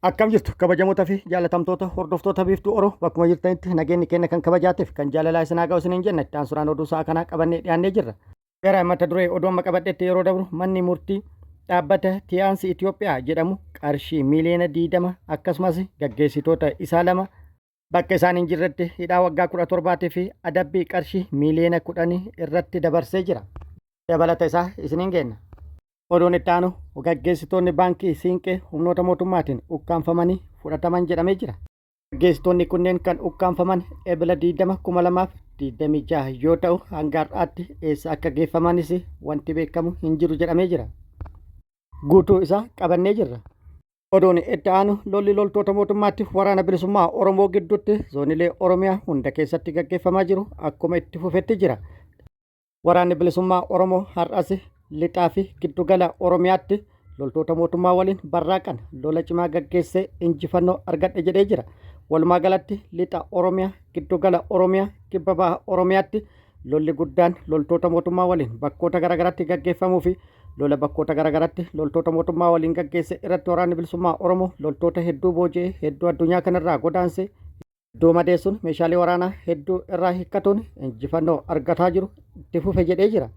Akkam jirtu kabajamoota fi jaalatamtoota hordoftoota biiftuu Oroo bakkuma jirtanitti nageenyi keenya kan kabajaatiif kan jaalalaa isin haa ga'u isiniin jenna itti aansuudhaan oduu sa'a kanaa qabannee dhiyaannee jirra. Gara mata duree oduu amma qabadhetti yeroo dabru manni murtii dhaabbata Tiyaansi Itoophiyaa jedhamu qarshii miiliyoona 20 akkasumas gaggeessitoota isaa lama bakka isaan hin jirretti hidhaa waggaa 17 fi adabbii qarshii miiliyoona 10 irratti dabarsee jira. Dabalata isaa isiniin geenna. Oduun itti aanu gaggeessitoonni baankii Siinqee humnoota mootummaatiin ukkaanfamanii fudhataman jedhamee jira. Gaggeessitoonni kunneen kan ukkaanfaman eebila 20,2026 yoo ta'u hanga har'aatti eessa akka geeffamanis wanti beekamu hin jiru jedhamee jira. Guutuu isaa qabannee jirra. Oduun itti aanu lolli loltoota mootummaatti waraana bilisummaa Oromoo gidduutti zoonilee Oromiyaa hunda keessatti gaggeeffamaa jiru akkuma itti fufetti jira. Waraanni bilisummaa Oromoo har'as lixaa fi giddugala Oromiyaatti loltoota mootummaa waliin barraaqan lola cimaa gaggeessee injifannoo argadhe jedhee jira. Walumaa galatti lixa Oromiyaa, giddugala Oromiyaa, kibba baha Oromiyaatti lolli guddaan loltoota mootummaa waliin bakkoota garaagaraatti gaggeeffamuu fi lola bakkoota garaagaraatti loltoota mootummaa waliin gaggeesse irratti waraanni bilisummaa Oromoo loltoota hedduu booji'ee hedduu addunyaa kanarraa godaanse hedduu madeessuun meeshaalee waraanaa hedduu irraa hiikkatuun injifannoo argataa jiru itti fufe jedhee jira.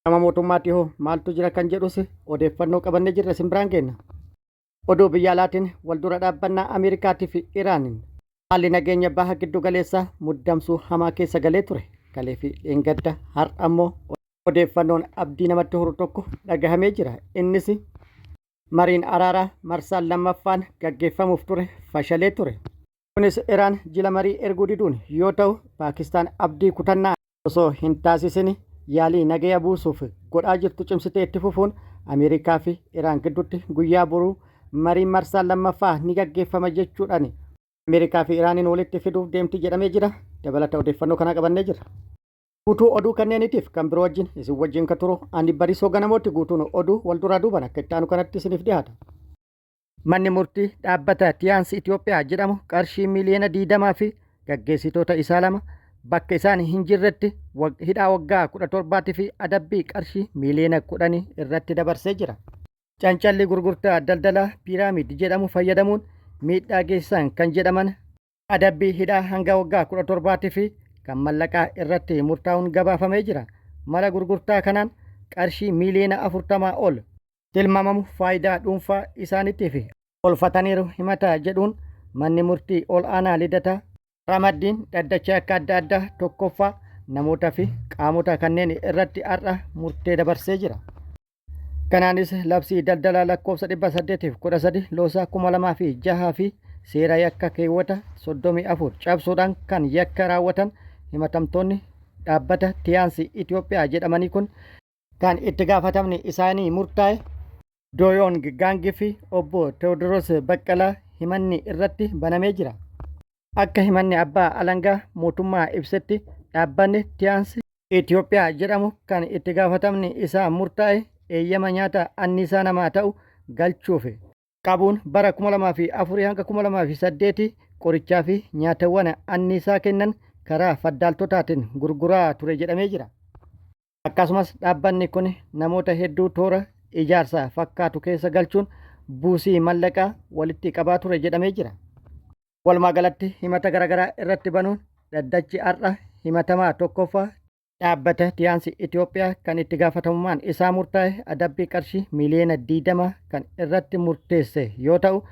Nama mootummaatti hoo maaltu jira kan jedhus odeeffannoo qabannee jirra isin biraan geenna. Oduu biyya alaatiin waldura dhaabbannaa Ameerikaatii fi Iraaniin haalli nageenya baha giddu galeessaa muddamsuu hamaa keessa galee ture. Kalee fi dheengadda har'a ammoo odeeffannoon abdii namatti horu tokko dhagahamee jira. Innis mariin araaraa marsaan lammaffaan gaggeeffamuuf ture fashalee ture. Kunis Iraan jila marii erguu diduun yoo ta'u Paakistaan abdii kutannaa osoo hin taasisin yaalii nagaya buusuuf godhaa jirtu cimsitee itti fufuun Ameerikaa fi Iraan gidduutti guyyaa boruu mariin marsaan lammaffaa ni gaggeeffama jechuudhaan Ameerikaa fi Iraaniin walitti fiduuf deemti jedhamee jira. Dabalata odeeffannoo kanaa qabannee jira. Guutuu oduu kanneeniitiif kan biroo wajjin isin wajjin kan turu ani Barisoo Ganamooti. Guutuun oduu walduraa duuban akka itti aanu kanatti isiniif dhiyaata. Manni murtii dhaabbata Tiyaansi Itoophiyaa jedhamu qarshii miiliyoona 20 fi gaggeessitoota isaa lama bakka isaan hin jirretti hidhaa waggaa 17 fi adabbii qarshii miiliyoona 10 irratti dabarsee jira. Cancalli gurgurtaa daldalaa piiraamiid jedhamu fayyadamuun miidhaa geessisan kan jedhaman adabbii hidhaa hanga waggaa 17 fi kan mallaqaa irratti murtaa'uun gabaafamee jira. Mala gurgurtaa kanaan qarshii miiliyoona 40 ol tilmaamamu faayidaa dhuunfaa isaaniitiif oolfataniiru himata jedhuun manni murtii ol aanaa Lidataa Ramaddiin dhaddacha akka adda addaa tokkoffaa namootaa fi qaamota kanneen irratti har'a murtee dabarsee jira. Kanaanis labsii daldalaa lakkoofsa 813 loosaa 2006 fi seera yakka keewwata 34 cabsuudhaan kan yakka raawwatan himatamtoonni dhaabbata Tiyaansi Itoophiyaa jedhamanii kun kan itti gaafatamni isaanii murtaa'e Dooyoon Gaangii fi obbo Tewoodiroos Baqqalaa himanni irratti banamee jira. Akka himanni abbaa alangaa mootummaa ibsetti dhaabbanni Tiyaansi Itoophiyaa jedhamu kan itti gaafatamni isaa murtaa'e eeyyama nyaata anniisaa namaa ta'u galchuuf qabuun bara 2004 hanga 2008 qorichaa fi nyaatawwan anniisaa kennan karaa faddaaltotaatiin gurguraa ture jedhamee jira. Akkasumas dhaabbanni kun namoota hedduu toora ijaarsa fakkaatu keessa galchuun buusii mallaqaa walitti qabaa ture jedhamee jira. Walumaa galatti himata garaagaraa irratti banuun dhaddachi har'a himatamaa tokkoffaa dhaabbata Tiyaansi Itoophiyaa kan itti gaafatamummaan isaa murtaa'e adabbii qarshii miiliyoona 20 kan irratti murteesse yoo ta'u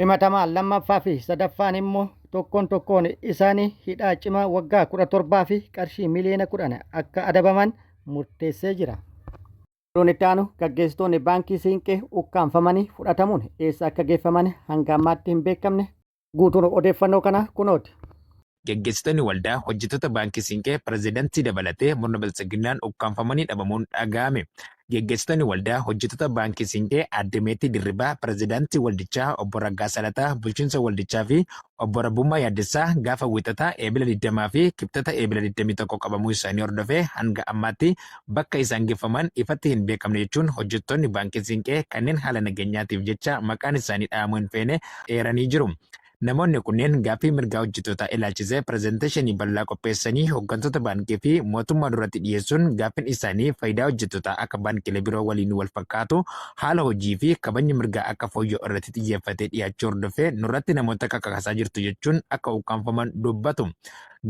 himatamaa lammaffaa fi sadaffaan immoo tokkoon isaanii hidhaa cimaa waggaa 17 fi qarshii miiliyoona 10 akka adabaman murteessee jira. Oduun itti aanu gaggeessitoonni baankii Siinqee ukkaanfamanii fudhatamuun eessa akka geeffaman hanga ammaatti hin beekamne. Guutuun odeeffannoo kana kunooti. Gaggeessitoonni waldaa hojjettoota baankii Siinqee pirezidantii dabalatee murna bilchaginnaan ukkaanfamanii dhabamuun dhaga'ame. Gaggeessitoonni waldaa hojjettoota baankii Siinqee Aadde Meetii Dirribaa pirezidantii waldichaa obbo Raggaasaa Lataa bulchiinsa waldichaa fi obbo Rabbummaa Yaaddessaa gaafa wiixataa eebila 20 fi kibxata eebila 21 qabamuu isaanii hordofee hanga ammaatti bakka isaan geeffaman ifatti hin beekamne jechuun hojjettoonni baankii Siinqee kanneen haala nageenyaatiif jecha maqaan isaanii dhahamuu hin feene eeranii jiru. Namoonni kunneen gaaffii mirgaa hojjettoota ilaalchisee pirezenteeshinii bal'aa qopheessanii hooggantoota baankii fi mootummaa duratti dhiyeessuun gaaffiin isaanii faayidaa hojjettootaa akka baankilee biroo waliin wal fakkaatu haala hojii fi kabajni mirgaa akka fooyya'u irratti xiyyeeffatee dhiyaachuu hordofee nurratti namoota kakaasaa jirtu jechuun akka ukkaanfaman dubbatu.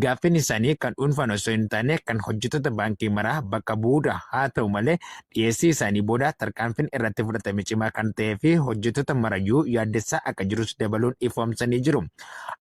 Gaaffiin isaanii kan dhuunfaan osoo hin taane kan hojjettoota baankii maraa bakka bu'uudha. Haa ta'u malee dhiyeessii isaanii booda tarkaanfiin irratti fudhatame cimaa kan ta'ee fi hojjettoota marayyuu yaaddessaa akka jirus dabaluun ifoomsanii jiru.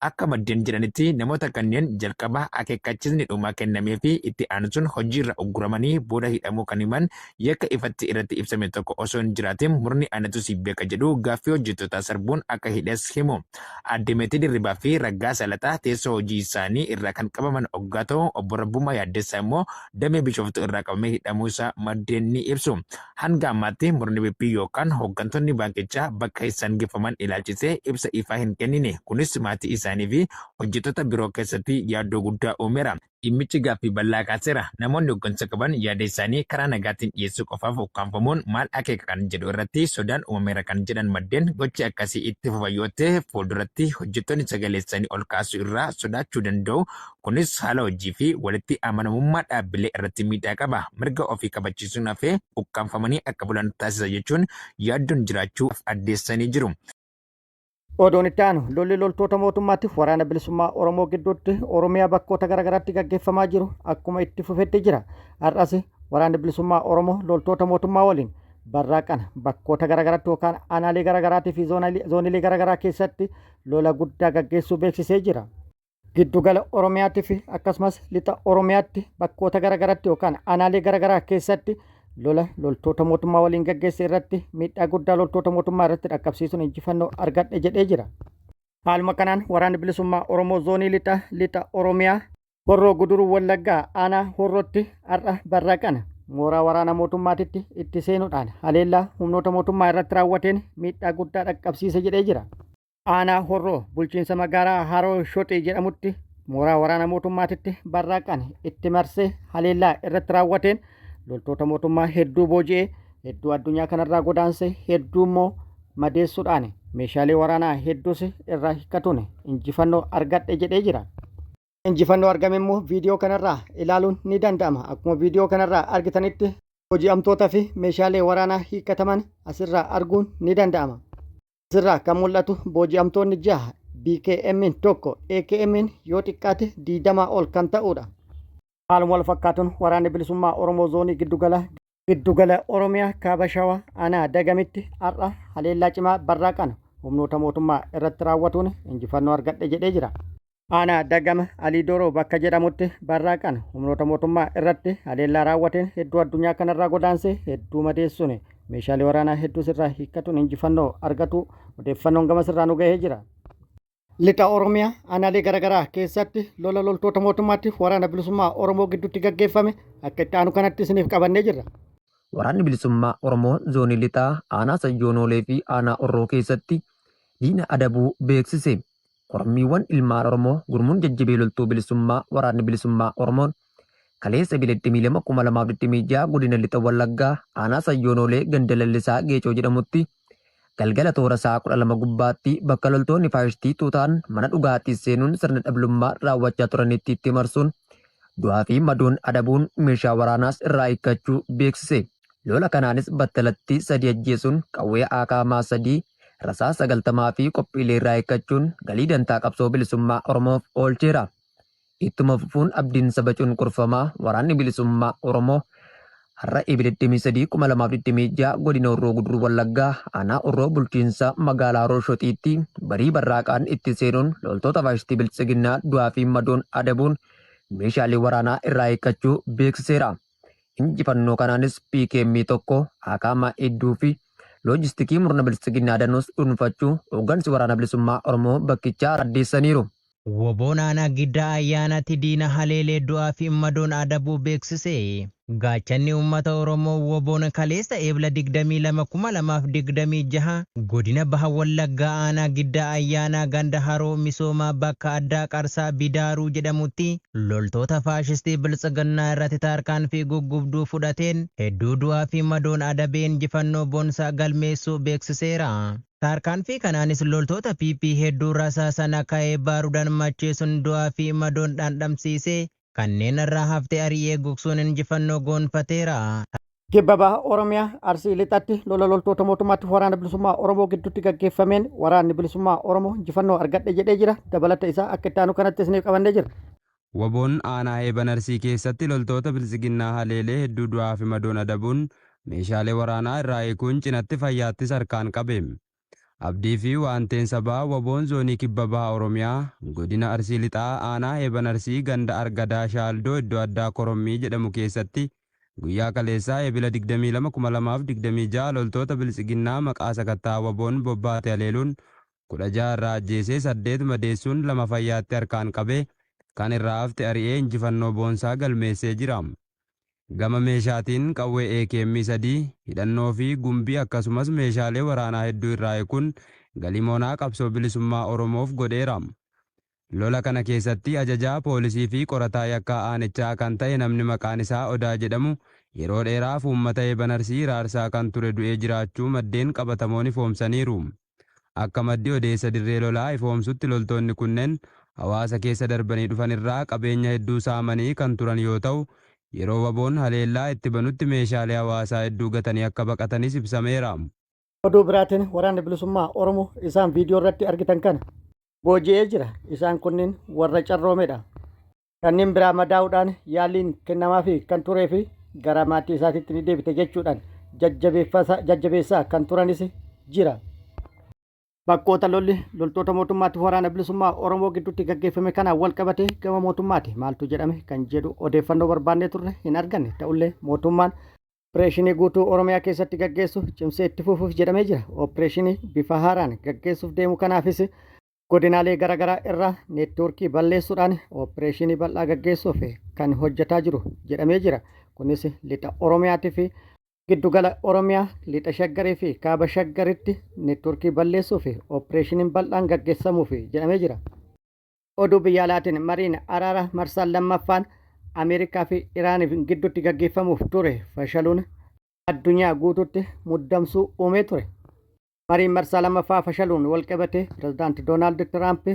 Akka maddeen jedhanitti namoota kanneen jalqaba akeekkachiisni dhumaa kennamee fi itti aansuun hojiirra ugguramanii booda hidhamuu kan himan yakka ifatti irratti ibsame tokko osoo hin jiraatin murni anatu si beeka jedhu gaaffii hojjettootaa sarbuun akka hidhes himu. Aadde Meetii Dirribaa fi Raggaasaa Lataa teessoo hojii isaanii irraa kan qabaman hoggaa ta'u obbo Rabbummaa Yaaddeessaa immoo damee Bishooftuu irraa qabamee hidhamuu isaa maddeen ni ibsu. Hanga ammaatti murni BP yookaan hooggantoonni baankichaa bakka isaan geeffaman ilaalchisee ibsa ifaa hin kennine. Kunis maatii isaanii fi hojjettoota biroo keessatti yaaddoo guddaa uumeera. Dhimmichi gaaffii bal'aa kaaseera. Namoonni hooggansa qaban yaada isaanii karaa nagaatiin dhiyeessuu qofaaf ukkaanfamuun maal akeeka kan jedhu irratti sodaan uumameera kan jedhan maddeen gochi akkasii itti fufa yoo ta'e fuulduratti hojjettoonni sagalee isaanii ol kaasuu irraa sodaachuu danda'u. Kunis haala hojii fi walitti amanamummaa dhaabbilee irratti miidhaa qaba. Mirga ofii kabachiisuun hafee ukkaanfamanii akka bulan taasisa jechuun yaaddoon jiraachuu addeessanii jiru. Oduun itti aanu lolli loltoota mootummaatiif waraana bilisummaa Oromoo gidduutti Oromiyaa bakkoota garaagaraatti gaggeeffamaa jiru akkuma itti fufetti jira. Har'as waraanni bilisummaa Oromoo loltoota mootummaa waliin barraaqan bakkoota garaagaraatti yookaan aanaalee garaagaraa fi zoonilee garaagaraa keessatti lola guddaa gaggeessuu beeksisee jira. Giddugala Oromiyaatti fi akkasumas lixa Oromiyaatti bakkoota garaagaraatti yookaan aanaalee garaagaraa keessatti lola loltoota mootummaa waliin gaggeesse irratti miidhaa guddaa loltoota mootummaa irratti dhaqqabsiisuun injifannoo argadhe jedhee jira. Haaluma kanaan waraanni bilisummaa Oromoo zoonii lixa Oromiyaa Horroo Guduruu Wallaggaa aanaa Horrootti har'a barraaqan mooraa waraana mootummaatitti itti seenuudhaan haleellaa humnoota mootummaa irratti raawwateen miidhaa guddaa dhaqqabsiise jedhee jira. Aanaa Horroo bulchiinsa magaalaa Haroo Shoxii jedhamutti mooraa waraana mootummaatitti barraaqan itti marsee haleellaa irratti raawwateen loltoota mootummaa hedduu booji'ee hedduu addunyaa kanarraa godaanse hedduu immoo madeessuudhaan meeshaalee waraanaa hedduus irraa hiikkatuun injifannoo argadhe jedhee jira. Injifannoo argame immoo viidiyoo kanarraa ilaaluun ni danda'ama. Akkuma viidiyoo kanarraa argitanitti booji'amtoota fi meeshaalee waraanaa hiikkataman asirraa arguun ni danda'ama. Asirraa kan mul'atu booji'amtoonni 6 BKM tokko AKM yoo xiqqaate 20 ol kan ta'udha. Haaluma wal fakkaatuun waraanni bilisummaa Oromoo zoonii giddugala Oromiyaa kaaba Shawaa aanaa Dagamitti har'a haleellaa cimaa barraaqan humnoota mootummaa irratti raawwatuun injifannoo argadhe jedhee jira. Aanaa Dagama Aliidooroo bakka jedhamutti barraaqan humnoota mootummaa irratti haleellaa raawwateen hedduu addunyaa kanarraa godaanse hedduu madeessuun meeshaalee waraanaa hedduus irraa hiikkatuun injifannoo argatu odeeffannoon gamas irraa nu gahee jira. Lixa Oromiyaa aanaalee garaagaraa keessatti lola loltoota mootummaatiif waraana bilisummaa Oromoo gidduutti gaggeeffame akka itti aanu kanatti isiniif qabannee jirra. Waraanni bilisummaa Oromoo zoonii lixaa aanaa Sayyoonoolee fi aanaa Orroo keessatti diina adabuu beeksise. Qormiiwwan ilmaan Oromoo gurmuun jajjabee loltuu bilisummaa waraanni bilisummaa Oromoon kaleessa bileettii 2026 godina lixa Wallaggaa aanaa Sayyoonoolee ganda lallisaa Geecoo jedhamutti galgala toora isaa 12 gubbaatti bakka loltoonni faayistii tuutaan mana dhugaatii seenuun sirna dhablummaa raawwachaa turanitti itti marsuun du'aa fi madoon adabuun meeshaa waraanaas irraa hiikkachuu beeksise. Lola kanaanis battalatti 3 ajjeesuun qawwee AK 3 rasaasa 90 fi qophiilee irraa hiikkachuun galii dantaa qabsoo bilisummaa Oromoof oolcheera. Ittuma fufuun abdiin saba cunqurfamaa waraanni bilisummaa Oromoo har'a Ebileettii 2026 godina Horroo Guduruu Wallaggaa aanaa Orroo bulchiinsa magaalaa Haroo Shoxiitti barii barraaqaan itti seenuun loltoota faashistii bilchiginnaa du'aa fi madoon adabuun meeshaalee waraanaa irraa hiikkachuu beeksiseera. Injifannoo kanaanis PKM tokko akaama hedduu fi loojistikii murna bilchiginnaa danuus dhuunfachuu hooggansi waraana bilisummaa Oromoo bakkichaa addeessaniiru. Woboon aanaa giddaa ayyaanaatti diina haleelee du'aa fi madoon adabuu beeksise. Gaachanni uummata Oromoo woboon kaleessa eebla 22,2026 godina baha Wallaggaa aanaa giddaa ayyaanaa ganda haroo misoomaa bakka addaa qarsaa bidaaruu jedhamutti loltoota faashistii bilchiginnaa irratti tarkaanfii guggubduu fudhateen hedduu du'aa fi madoon adabeen injifannoo boonsaa galmeessuu beeksiseera. Tarkaanfii kanaanis loltoota PP hedduu rasaasan ka'ee baaruudhaan macheessuun du'aa fi madoon dhandhamsiisee kanneen irraa haftee ari'ee gogsuun injifannoo goonfateera. Kibba baha Oromiyaa Arsii Lixaatti lola loltoota mootummaatti waraana bilisummaa Oromoo gidduutti gaggeeffameen waraanni bilisummaa Oromoo injifannoo argadhe jedhee jira. Dabalata isaa akka itti aanu kanatti isiniif qabannee jira. Waboon aanaa eeban Arsii keessatti loltoota bilisiginnaa haleelee hedduu du'aa fi madoon adabuun meeshaalee waraanaa irraa eeguun cinatti fayyaattis harkaan qabe. Abdii fi waanteen sabaa waboon zoonii kibba baha Oromiyaa godina Arsii Lixaa aanaa eeban Arsii ganda Argadaa Shaaldoo iddoo addaa Korommii jedhamu keessatti guyyaa kaleessaa eebila 22,2026 loltoota bilisiginnaa maqaa sakattaa waboon bobbaate haleeluun 16 irraa ajjeesee 8 madeessuun 2 fayyaatti harkaan qabe kan irraa hafte ari'ee injifannoo boonsaa galmeessee jira. Gama meeshaatiin qawwee AKM 3 hidhannoo fi gumbii akkasumas meeshaalee waraanaa hedduu irraa eeguun galimoonaa qabsoo bilisummaa Oromoof godheera. Lola kana keessatti ajajaa poolisii fi qorataa yakkaa aanichaa kan ta'e namni maqaan isaa Odaa jedhamu yeroo dheeraaf uummata eeban Arsii raarsaa kan ture du'ee jiraachuu maddeen qabatamoon ifoomsaniiru. Akka maddi odeessa dirree lolaa ifoomsutti loltoonni kunneen hawaasa keessa darbanii dhufan irraa qabeenya hedduu saamanii kan turan yoo ta'u, yeroo waboon haleellaa itti banutti meeshaalee hawaasaa hedduu gatanii akka baqatanis ibsameera. Oduu biraatiin waraanni bilisummaa Oromoo isaan viidiyoo irratti argitan kana booji'ee jira. Isaan kunniin warra carroomedha. Kanneen biraa madaa'uudhaan yaaliin kennamaa fi kan turee fi gara maatii isaatiitti ni deebite jechuudhaan jajjabeessaa kan turanis jira. Bakkoota loltoota mootummaatti waraana bilisummaa Oromoo gidduutti gaggeeffame kanaan wal qabatee gama mootummaatti maaltu jedhame kan jedhu odeeffannoo barbaannee turre hin arganne. Ta'ullee mootummaan opereeshinii guutuu Oromiyaa keessatti gaggeessuuf cimsee itti fufuuf jedhamee jira. Opereeshinii bifa haaraan gaggeessuuf deemu kanaafis godinaalee garaagaraa irraa neetwoorkii balleessuudhaan opereeshinii bal'aa gaggeessuuf kan hojjetaa jiru jedhamee jira. Kunis lixa Oromiyaatii fi giddugala Oromiyaa lixa Shaggarii fi kaaba Shaggaritti neetwoorkii balleessuuf opereeshiniin bal'aan gaggeessamuuf jedhamee jira. Oduu biyya alaatiin mariin araara marsaan lammaffaan Ameerikaa fi Iraan gidduutti gaggeeffamuuf ture fashaluun addunyaa guutuutti muddamsuu uumee ture. Mariin marsaa lammaffaa fashaluun wal qabate pirezidaanti Doonaald Tiraamp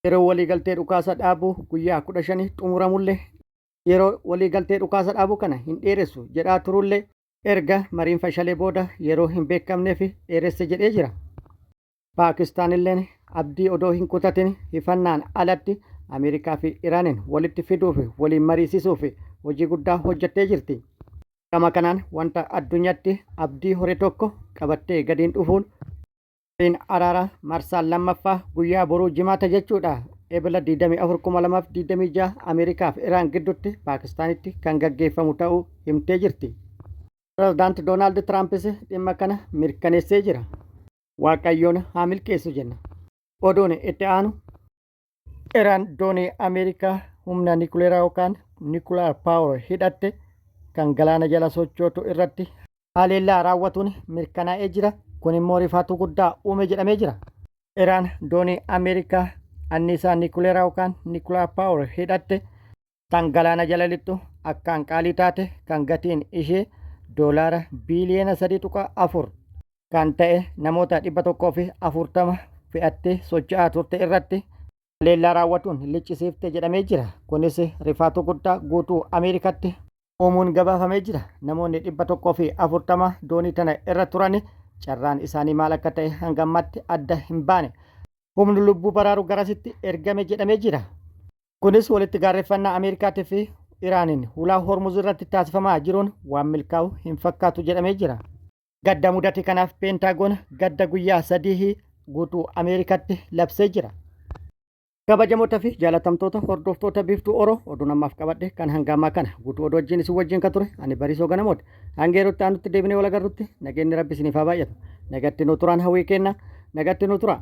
yeroo waliigaltee dhukaasa dhaabuu guyyaa 15 xumuramullee yeroo waliigaltee dhukaasa dhaabuu kana hin dheeressu jedhaa turullee erga mariin fashalee booda yeroo hin beekamneef dheeresse jedhee jira. Paakistaan illeen abdii odoo hin kutatin hifannaan alatti Ameerikaa fi Iraaniin walitti fiduuf waliin mariisisuuf hojii guddaa hojjettee jirti. Gama kanaan wanta addunyaatti abdii hore tokko qabattee gadiin dhufuun mariin araaraa marsaan lammaffaa guyyaa boruu jimaata jechuudha. Eebila 24,2026 Ameerikaa fi Iraan gidduutti Paakistaanitti kan gaggeeffamu ta'uu himtee jirti. Pirezidaanti Doonaald Tiraampis dhimma kana mirkaneessee jira. Waaqayyoon haa milkeessu jenna. Oduun itti aanu Iraan doonii Ameerikaa humna niikuleeraa yookaan niikuleer paawar hidhatte kan galaana jala sochootu irratti haleellaa raawwatuun mirkanaa'ee jira. Kun immoo rifaatuu guddaa uume jedhamee jira. Iraan doonii Ameerikaa anniisaa niikuleeraa yookaan niikuleer paawar hidhatte tan galaana jala lixxu akkaan qaalii taate kan gatiin ishee doolaara biiliyoona 3.4 kan ta'e namoota 140 fe'attee socho'aa turte irratti haleellaa raawwatuun liccisiifte jedhamee jira. Kunis rifaatuu guddaa guutuu Ameerikaatti uumuun gabaafamee jira. Namoonni 140 doonii tana irra turan carraan isaanii maal akka ta'e hanga ammatti adda hin baane. Humni lubbuu baraaru garasitti ergame jedhamee jira. Kunis walitti gaarreeffannaa Ameerikaatii fi Iraaniin hulaa Hormuz irratti taasifamaa jiruun waan milkaa'u hin fakkaatu jedhamee jira. Gadda mudate kanaaf peentaagoon gadda guyyaa 3 guutuu Ameerikaatti labsee jira. Kabajamoota fi jaalatamtoota hordoftoota biiftuu Oroo oduu namaaf qabadhe kan hanga ammaa kana guutuu oduu wajjin isin wajjin kan ture ani Bariisoo Ganamooti. Hanga yerootti aanutti deebinee wal agarrutti nageenyi Rabbi isiniif haa baay'atu. Nagatti nu turaan hawwii kenna nagatti nu tura.